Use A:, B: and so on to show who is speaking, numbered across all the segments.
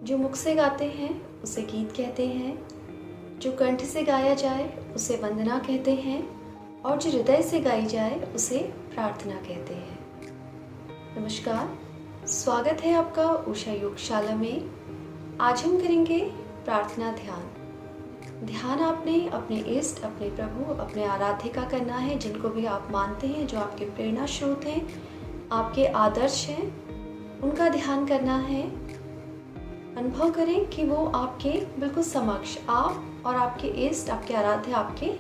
A: जो मुख से गाते हैं उसे गीत कहते हैं, जो कंठ से गाया जाए उसे वंदना कहते हैं और जो हृदय से गाई जाए उसे प्रार्थना कहते हैं। नमस्कार, स्वागत है आपका उषा योगशाला में। आज हम करेंगे प्रार्थना ध्यान। ध्यान आपने अपने इष्ट, अपने प्रभु, अपने आराध्य का करना है, जिनको भी आप मानते हैं, जो आपके प्रेरणा स्रोत हैं, आपके आदर्श हैं, उनका ध्यान करना है। अनुभव करें कि वो आपके बिल्कुल समक्ष, आप और आपके इष्ट, आपके आराध्य आपके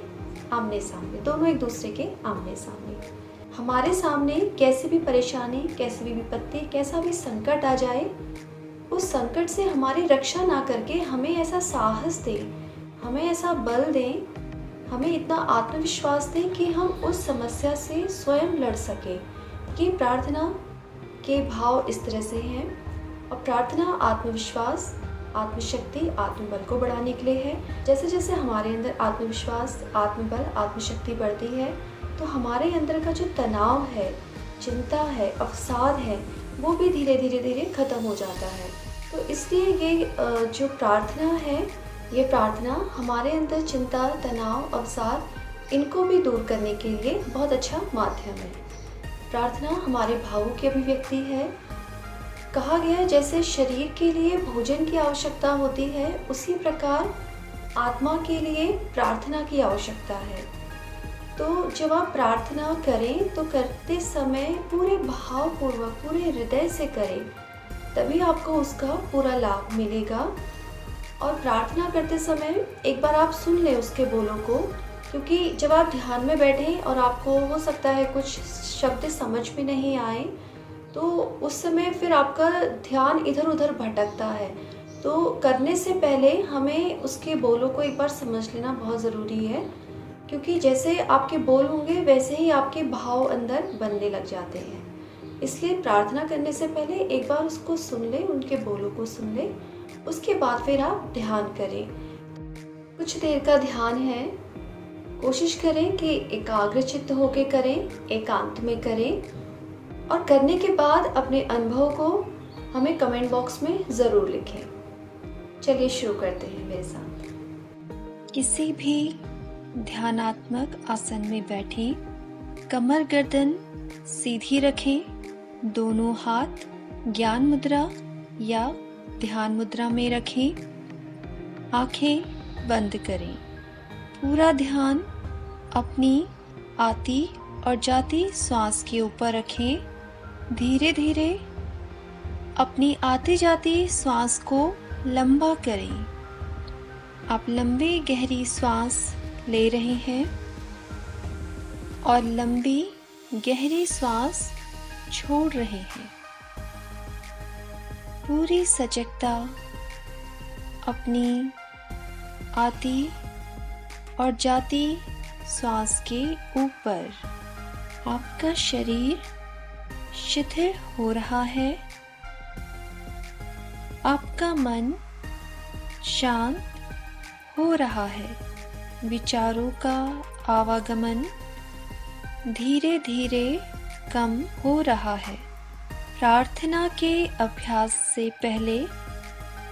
A: आमने सामने, दोनों एक दूसरे के आमने सामने। हमारे सामने कैसी भी परेशानी, कैसी भी विपत्ति, कैसा भी संकट आ जाए, उस संकट से हमारी रक्षा ना करके हमें ऐसा साहस दें, हमें ऐसा बल दें, हमें इतना आत्मविश्वास दें कि हम उस समस्या से स्वयं लड़ सकें। कि प्रार्थना के भाव इस तरह से हैं, और प्रार्थना आत्मविश्वास, आत्मशक्ति, आत्मबल को बढ़ाने के लिए है। जैसे जैसे हमारे अंदर आत्मविश्वास, आत्मबल, आत्मशक्ति बढ़ती है तो हमारे अंदर का जो तनाव है, चिंता है, अवसाद है, वो भी धीरे धीरे खत्म हो जाता है। तो इसलिए ये जो प्रार्थना है, ये प्रार्थना हमारे अंदर चिंता, तनाव, अवसाद, इनको भी दूर करने के लिए बहुत अच्छा माध्यम है। प्रार्थना हमारे भावों की अभिव्यक्ति है। कहा गया है जैसे शरीर के लिए भोजन की आवश्यकता होती है, उसी प्रकार आत्मा के लिए प्रार्थना की आवश्यकता है। तो जब आप प्रार्थना करें तो करते समय पूरे भावपूर्वक, पूरे हृदय से करें, तभी आपको उसका पूरा लाभ मिलेगा। और प्रार्थना करते समय एक बार आप सुन लें उसके बोलों को, क्योंकि जब आप ध्यान में बैठें और आपको हो सकता है कुछ शब्द समझ में नहीं आए, तो उस समय फिर आपका ध्यान इधर उधर भटकता है। तो करने से पहले हमें उसके बोलों को एक बार समझ लेना बहुत ज़रूरी है, क्योंकि जैसे आपके बोल होंगे वैसे ही आपके भाव अंदर बनने लग जाते हैं। इसलिए प्रार्थना करने से पहले एक बार उसको सुन लें, उनके बोलों को सुन लें, उसके बाद फिर आप ध्यान करें। कुछ देर का ध्यान है, कोशिश करें कि एकाग्र चित्त होकर करें, एकांत में करें, और करने के बाद अपने अनुभव को हमें कमेंट बॉक्स में ज़रूर लिखें। चलिए शुरू करते हैं मेरे साथ।
B: किसी भी ध्यानात्मक आसन में बैठें, कमर गर्दन सीधी रखें, दोनों हाथ ज्ञान मुद्रा या ध्यान मुद्रा में रखें, आंखें बंद करें। पूरा ध्यान अपनी आती और जाती सांस के ऊपर रखें। धीरे धीरे अपनी आती जाती सांस को लंबा करें। आप लंबी गहरी सांस ले रहे हैं और लंबी गहरी सांस छोड़ रहे हैं। पूरी सजगता अपनी आती और जाती सांस के ऊपर। आपका शरीर शिथिल हो रहा है, आपका मन शांत हो रहा है, विचारों का आवागमन धीरे धीरे कम हो रहा है। प्रार्थना के अभ्यास से पहले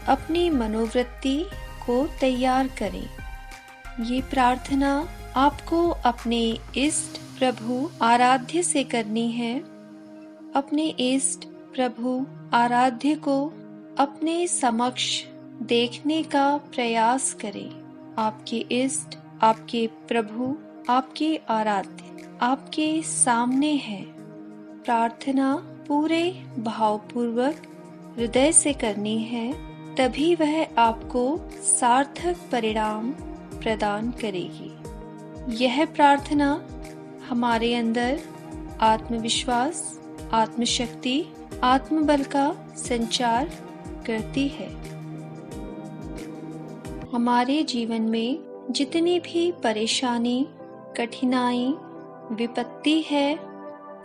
B: अपनी मनोवृत्ति को तैयार करें। ये प्रार्थना आपको अपने इष्ट प्रभु आराध्य से करनी है। अपने इष्ट प्रभु आराध्य को अपने समक्ष देखने का प्रयास करें। आपके इष्ट, आपके प्रभु, आपके आराध्य आपके सामने है। प्रार्थना पूरे भावपूर्वक हृदय से करनी है, तभी वह आपको सार्थक परिणाम प्रदान करेगी। यह प्रार्थना हमारे अंदर आत्मविश्वास, आत्मशक्ति, आत्मबल का संचार करती है। हमारे जीवन में जितनी भी परेशानी, कठिनाई, विपत्ति है,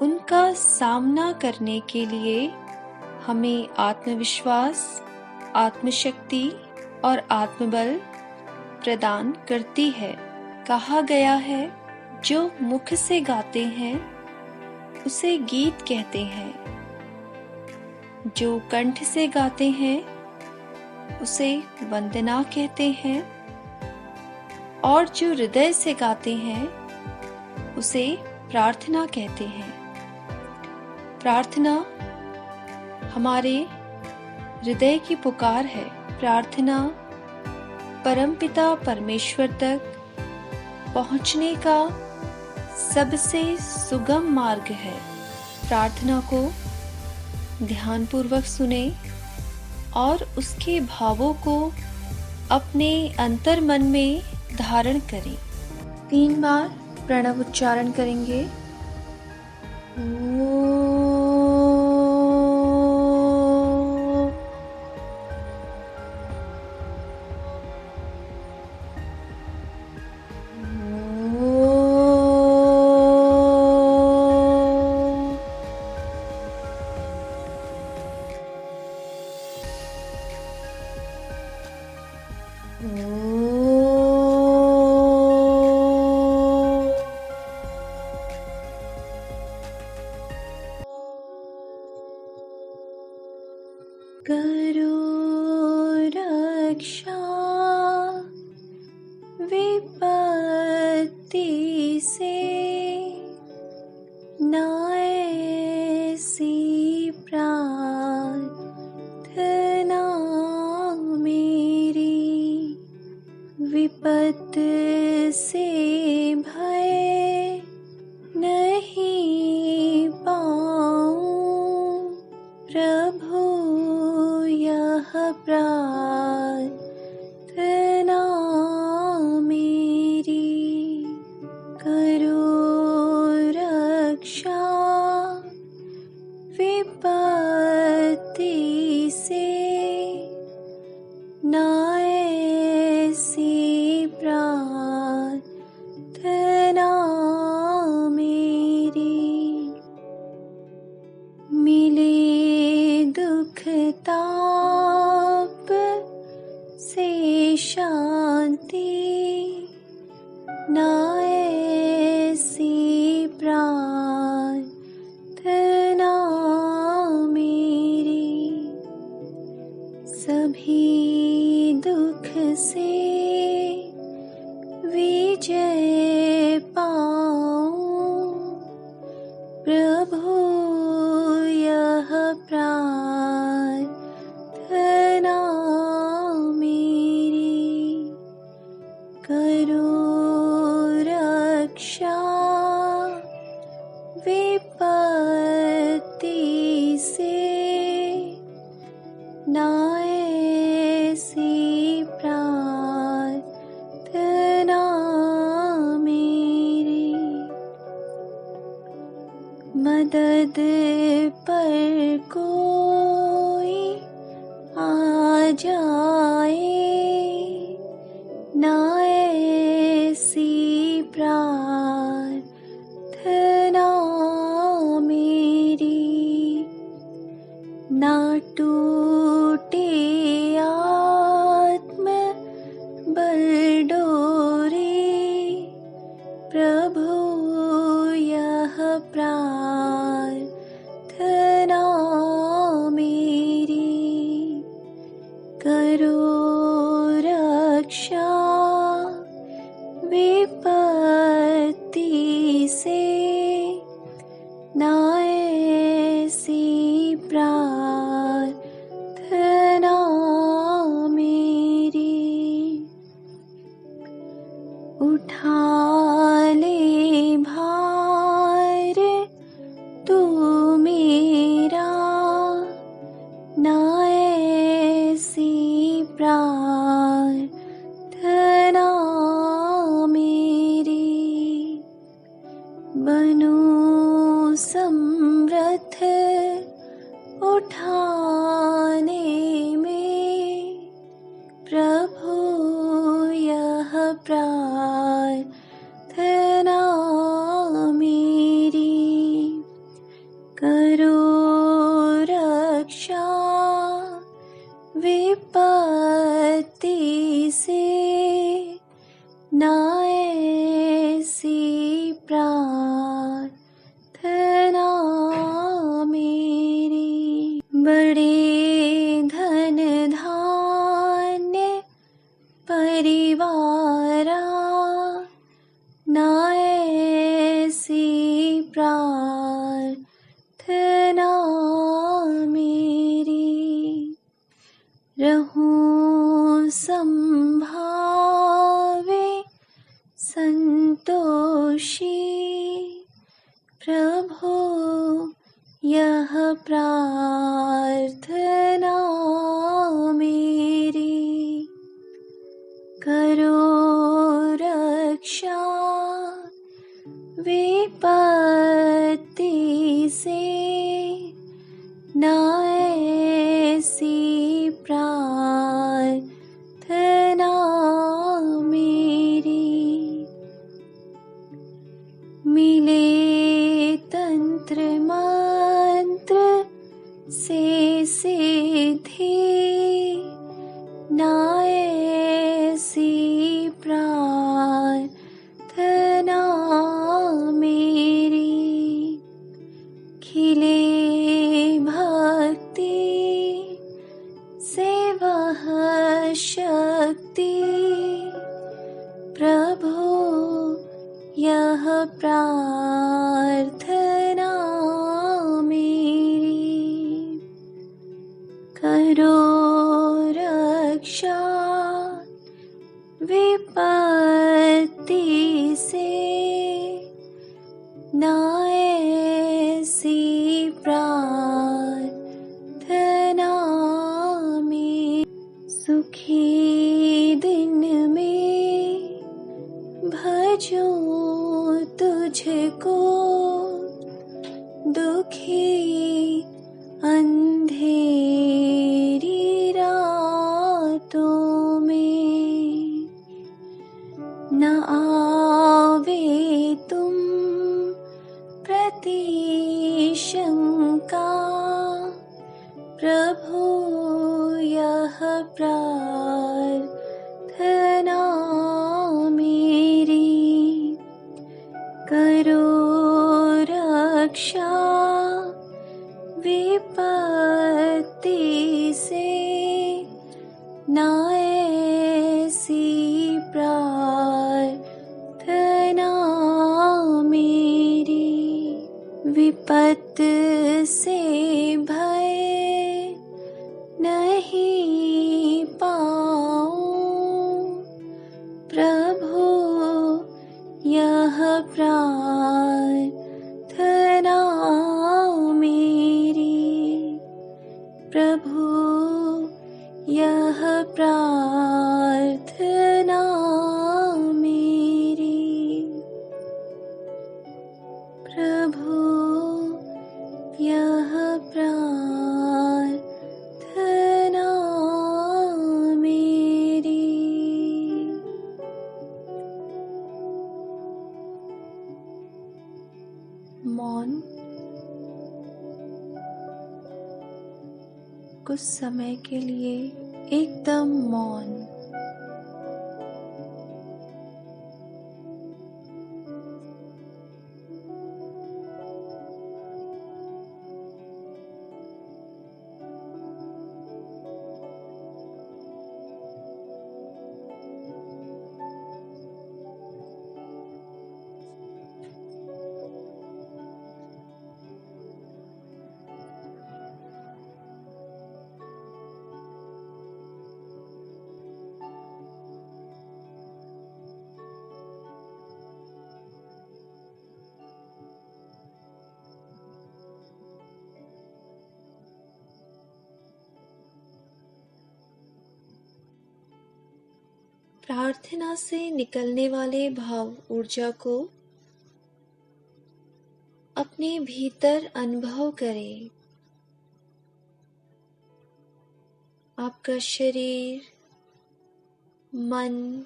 B: उनका सामना करने के लिए हमें आत्मविश्वास, आत्मशक्ति और आत्मबल प्रदान करती है। कहा गया है, जो मुख से गाते हैं उसे गीत कहते हैं, जो कंठ से गाते हैं उसे वंदना कहते हैं, और जो हृदय से गाते हैं उसे प्रार्थना कहते हैं। प्रार्थना हमारे हृदय की पुकार है। प्रार्थना परमपिता परमेश्वर तक पहुंचने का सबसे सुगम मार्ग है। प्रार्थना को ध्यानपूर्वक सुने और उसके भावों को अपने अंतर मन में धारण करें। 3 बार प्रणव उच्चारण करेंगे। करो रक्षा विपत्ति से, ना ऐसी प्रार्थना मेरी। विपत से भय नहीं पाऊं, प्रभु यह प्रार्थना मेरी। करो रक्षा विपत्ति से, ना ऐसी प्रार्थना मेरी। मिले दुख ताप से शांति, ना ऐसी प्रार्थना मेरी। सभी दुख से विजय पाऊं, प्रभु यह प्रार्थना मेरी। करो रक्षा विपत्ति से, ना ऐसी प्रार्थना मेरी। मदद पर कोई आ जाए, ना ऐसी प्रार्थना मेरी। ना टूटे आत्म बल डोरे, प्रभु यह प्रार्थना मेरी। करो रक्षा विपत्ति से, ना ऐसी प्रार्थना मेरी। उठा ले भार तू मेरा, ना ऐसी प्रार्थना मेरी। बनूं समर्थ उठाने में, प्रभु यह प्रार्थना मेरी। करो रक्षा विपत्ति से, ना ऐसी प्रार्थना मेरी। बड़े धन धान्य मेरी, रहूं संभावे संतोषी। प्रभु यह प्रार्थना मेरी, करो रक्षा विपत्ति से, ना ऐसी प्रार्थना मेरी। मिले तंत्र मंत्र से सिद्धि, ना ऐसी प्रार्थना मेरी। खिले भक्ति से वह शक्ति, प्रभु यह प्रार्थना मेरी। करो रक्षा विपत्ति से, ना ऐसी प्रार्थना में। सुखी दिन में भजूं तुझको, दुखी अंधेरी रातों में। न आवे तुम प्रति शंका, प्रभु यह प्रार्थना मेरी। करो रक्षा विपत्ति से, ना ऐसी प्रार्थना मेरी। विपत्त से भय नहीं पाऊं, प्रभु यह प्रार्थना मेरी। प्रभु यह प्रार्थना मेरी। प्रभु यह प्रार्थना मेरी। मौन कुछ समय के लिए एकदम मौन। प्रार्थना से निकलने वाले भाव ऊर्जा को अपने भीतर अनुभव करें। आपका शरीर, मन,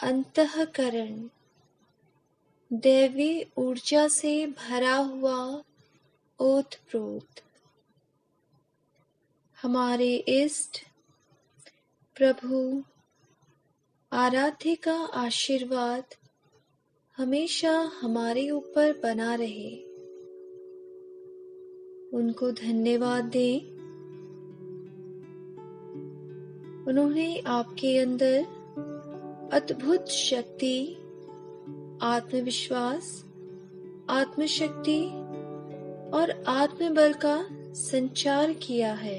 B: अंतःकरण दैवी ऊर्जा से भरा हुआ ओतप्रोत। हमारे इष्ट प्रभु आराध्य का आशीर्वाद हमेशा हमारे ऊपर बना रहे। उनको धन्यवाद दें। उन्होंने आपके अंदर अद्भुत शक्ति, आत्मविश्वास, आत्मशक्ति और आत्मबल का संचार किया है।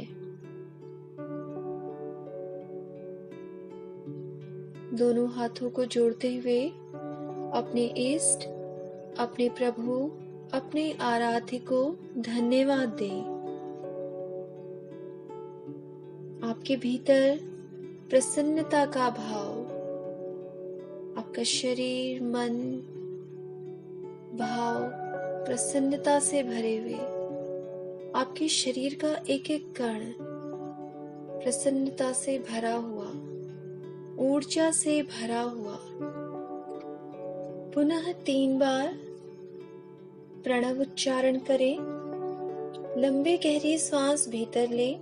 B: दोनों हाथों को जोड़ते हुए अपने इष्ट, अपने प्रभु, अपने आराध्य को धन्यवाद दें। आपके भीतर प्रसन्नता का भाव, आपका शरीर, मन, भाव प्रसन्नता से भरे हुए, आपके शरीर का एक एक कण प्रसन्नता से भरा हुआ, ऊर्जा से भरा हुआ। पुनः 3 बार प्रणव उच्चारण करें। लंबे गहरी सांस भीतर ले।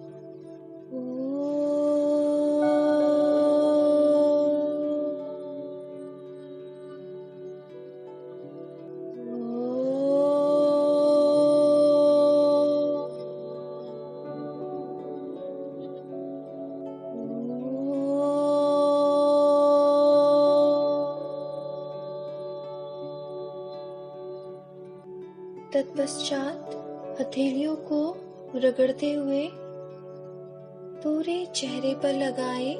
B: तत्पश्चात हथेलियों को रगड़ते हुए पूरे चेहरे पर लगाएं,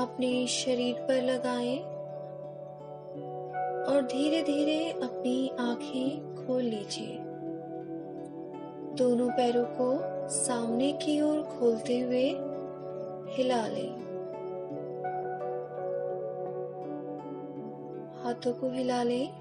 B: अपने शरीर पर लगाएं और धीरे धीरे अपनी आंखें खोल लीजिए। दोनों पैरों को सामने की ओर खोलते हुए हिला लें। हाथों को हिला लें।